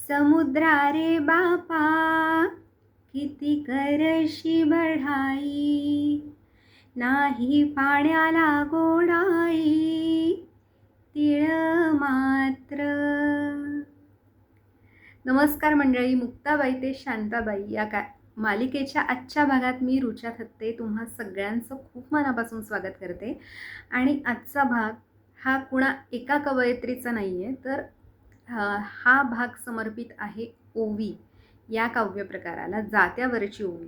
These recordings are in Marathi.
समुद्रा रे बापा किती करशी बढाई, नाही पाण्याला गोडाई तिळ मात्र. नमस्कार मंडळी, मुक्ताबाई ते शांताबाई या मालिकेच्या आजच्या भागात मी रुचा थत्ते तुम्हा सगळ्यांचं खूप मनापासून स्वागत करते. आणि आजचा भाग हा कुणा एका कवयित्रीचा नाही आहे, तर हा भाग समर्पित आहे ओवी या काव्यप्रकाराला, जात्यावरची ओवी.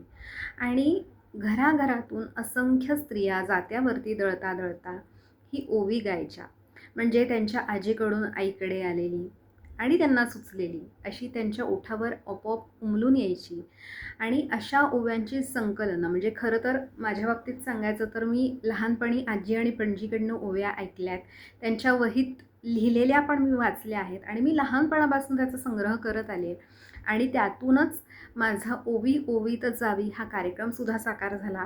आणि घराघरातून असंख्य स्त्रिया जात्यावरती दळता दळता ही ओवी गायच्या. म्हणजे त्यांच्या आजीकडून आईकडे आलेली आणि त्यांना सुचलेली अशी त्यांच्या ओठावर आपोआप उमलून यायची. आणि अशा ओव्यांची संकलनं, म्हणजे खरं तर माझ्या बाबतीत सांगायचं तर मी लहानपणी आजी आणि पणजीकडनं ओव्या ऐकल्यात, त्यांच्या वहीत लिहिलेल्या पण मी वाचल्या आहेत आणि मी लहानपणापासून त्याचा संग्रह करत आले. आणि त्यातूनच माझा ओवी ओवीत जावी हा कार्यक्रमसुद्धा साकार झाला.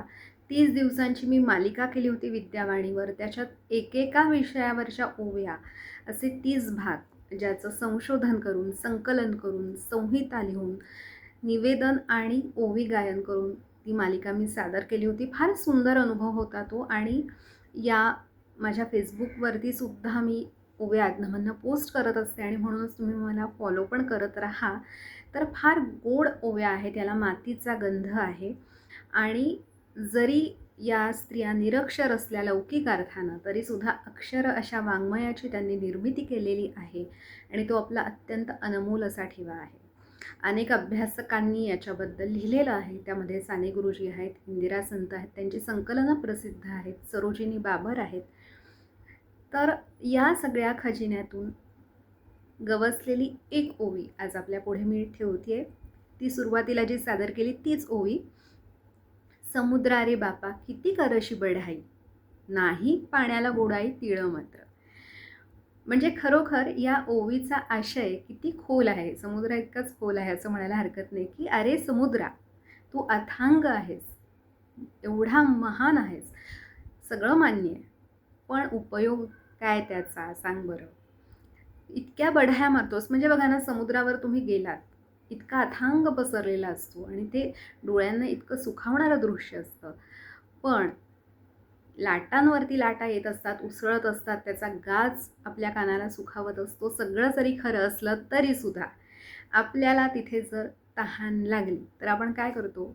30 दिवसांची मी मालिका केली होती विद्यावाणीवर. त्याच्यात एकेका विषयावरच्या ओव्या असे 30 भाग, ज्याचं संशोधन करून, संकलन करून, संहिता लिहून, निवेदन आणि ओवी गायन करून ती मालिका मी सादर केली होती. फार सुंदर अनुभव होता तो. आणि या माझ्या फेसबुकवरती सुद्धा मी ओव्या आज्ञामधनं पोस्ट करत असते आणि म्हणूनच तुम्ही मला फॉलो पण करत राहा. तर फार गोड ओव्या आहेत, याला मातीचा गंध आहे. आणि जरी या स्त्रिया निरक्षर असल्या लौकिक अर्थानं, तरीसुद्धा अक्षर अशा वाङ्मयाची त्यांनी निर्मिती केलेली आहे आणि तो आपला अत्यंत अनमोल असा ठेवा आहे. अनेक अभ्यासकांनी याच्याबद्दल लिहिलेलं आहे. त्यामध्ये साने गुरुजी आहेत, इंदिरा संत आहेत, त्यांची संकलनं प्रसिद्ध आहेत, सरोजिनी बाबर आहेत. तर या सगळ्या खजिन्यातून गवसलेली एक ओवी आज आपल्या पुढे मी ठेवते. ती सुरुवातीला जी सादर केली तीच ओवी. समुद्रा रे बापा किती करशी बढाई, नाही पाण्याला गोडाई तिळ मात्र. म्हणजे खरोखर या ओवीचा आशय किती खोल आहे, समुद्रा इतकाच खोल आहे असं म्हणायला हरकत नाही. की अरे समुद्रा, तू अथांग आहेस, एवढा महान आहेस, सगळं मान्य आहे, पण उपयोग काय त्याचा सांग बरं. इतक्या बढाया मारतोस. म्हणजे बघा ना, समुद्रावर तुम्ही गेलात, इतका अथांग पसरलेला असतो आणि ते डोळ्यांना इतकं सुखावणारं दृश्य असतं, पण लाटांवरती लाटा येत असतात, उसळत असतात, त्याचा गाज आपल्या कानाला सुखावत असतो. सगळं जरी खरं असलं तरीसुद्धा आपल्याला तिथे जर तहान लागली तर आपण काय करतो,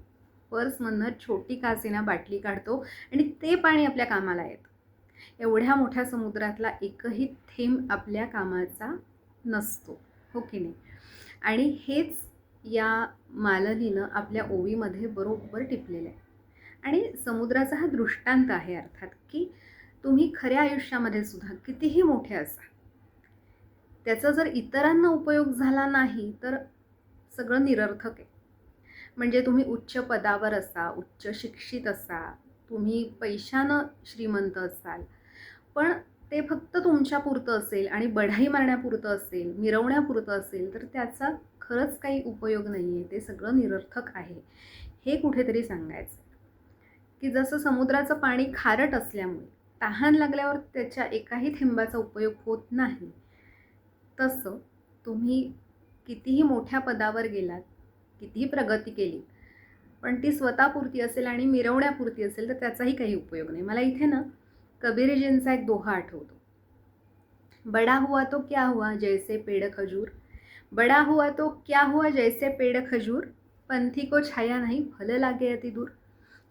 पर्समधनं छोटी कासेना बाटली काढतो आणि ते पाणी आपल्या कामाला येतं. एवढ्या मोठ्या समुद्रातला एकही थेंब आपल्या कामाचा नसतो, हो की नाही. आणि हेच या मालनीनं आपल्या ओवीमध्ये बरोबर टिपलेलं आहे. आणि समुद्राचा हा दृष्टांत आहे अर्थात, की तुम्ही खऱ्या आयुष्यामध्ये सुद्धा कितीही मोठे असा, त्याचा जर इतरांना उपयोग झाला नाही तर सगळं निरर्थक आहे. म्हणजे तुम्ही उच्च पदावर असा, उच्च शिक्षित असा, तुम्ही पैशानं श्रीमंत असाल, पण ते फक्त तुमच्यापुरतं असेल आणि बढाई मारण्यापुरतं असेल, मिरवण्यापुरतं असेल, तर त्याचा खरंच काही उपयोग नाही आहे, ते सगळं निरर्थक आहे, हे कुठेतरी सांगायचं. की जसं समुद्राचं पाणी खारट असल्यामुळे तहान लागल्यावर त्याच्या एकाही थेंबाचा उपयोग होत नाही, तसं तुम्ही कितीही मोठ्या पदावर गेलात, कितीही प्रगती केली, पण ती स्वतःपुरती असेल आणि मिरवण्यापुरती असेल तर त्याचाही काही उपयोग नाही. मला इथे ना कबीरजींचा एक दोहा आठवतो. बडा हुआ तो क्या हुआ जैसे पेड़ खजूर, बडा हुआ तो क्या हुआ जैसे पेड़ खजूर, पंथी को छाया नाही फल लागे अति दूर.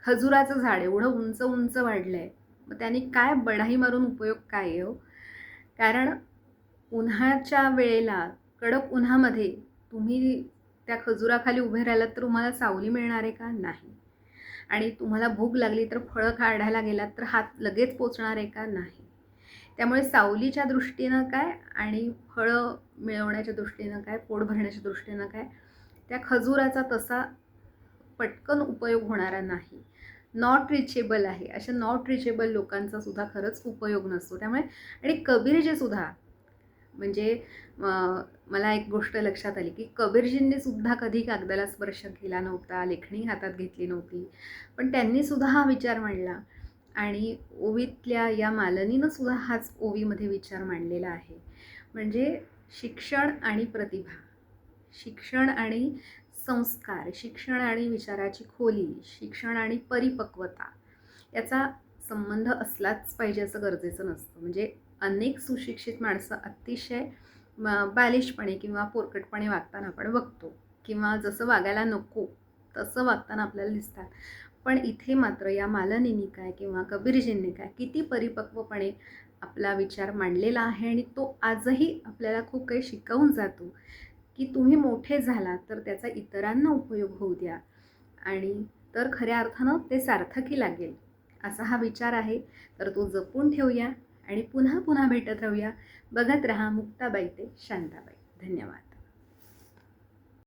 खजुराचं झाड एवढं उंच उंच वाढलं आहे, मग त्यांनी काय बढाई मारून उपयोग काय आहे हो. कारण उन्हाच्या वेळेला कडक उन्हामध्ये तुम्ही त्या खजुराखाली उभे राहिलात तर तुम्हाला सावली मिळणार आहे का? नाही. आणि तुम्हाला भूक लागली तर फळं काढायला गेलात तर हात लगेच पोचणार आहे का? नाही. त्यामुळे सावलीच्या दृष्टीनं काय आणि फळं मिळवण्याच्या दृष्टीनं काय, पोट भरण्याच्या दृष्टीनं काय, त्या खजुराचा तसा पटकन उपयोग होणारा नाही. नॉट रिचेबल आहे, अशा नॉट रिचेबल लोकांचा सुद्धा खरंच उपयोग नसतो. त्यामुळे आणि कबीरजी सुद्धा, म्हणजे मला एक गोष्ट लक्षात आली की कबीरजींनी सुद्धा कधी कागदाला स्पर्श केला नव्हता, लेखणी हातात घेतली नव्हती, पण त्यांनी सुद्धा हा विचार मांडला. आणि ओवीतल्या या मालनीनं सुद्धा हाच ओवीमध्ये विचार मांडलेला आहे. म्हणजे शिक्षण आणि प्रतिभा शिक्षण आणि संस्कार, शिक्षण आणि विचाराची खोली, शिक्षण आणि परिपक्वता याचा संबंध असलाच पाहिजे असं गरजेचं नसतं. म्हणजे अनेक सुशिक्षित माणसं अतिशय बालिशपणे किंवा पोरकटपणे वागताना आपण बघतो किंवा जसं वागायला नको तसं वागताना आपल्याला दिसतात. पण इथे मात्र या मालनीनी काय किंवा कबीरजींनी काय किती परिपक्वपणे आपला विचार मांडलेला आहे आणि तो आजही आपल्याला खूप काही शिकवून जातो, की तुम्ही मोठे झालात तर त्याचा इतरांना उपयोग होऊ द्या आणि तर खऱ्या अर्थानं ते सार्थकी लागेल असा हा विचार आहे. तर तो जपून ठेवूया आणि पुन्हा पुन्हा भेटत राहूया. बघत रहा मुक्ताबाई ते शांताबाई. धन्यवाद.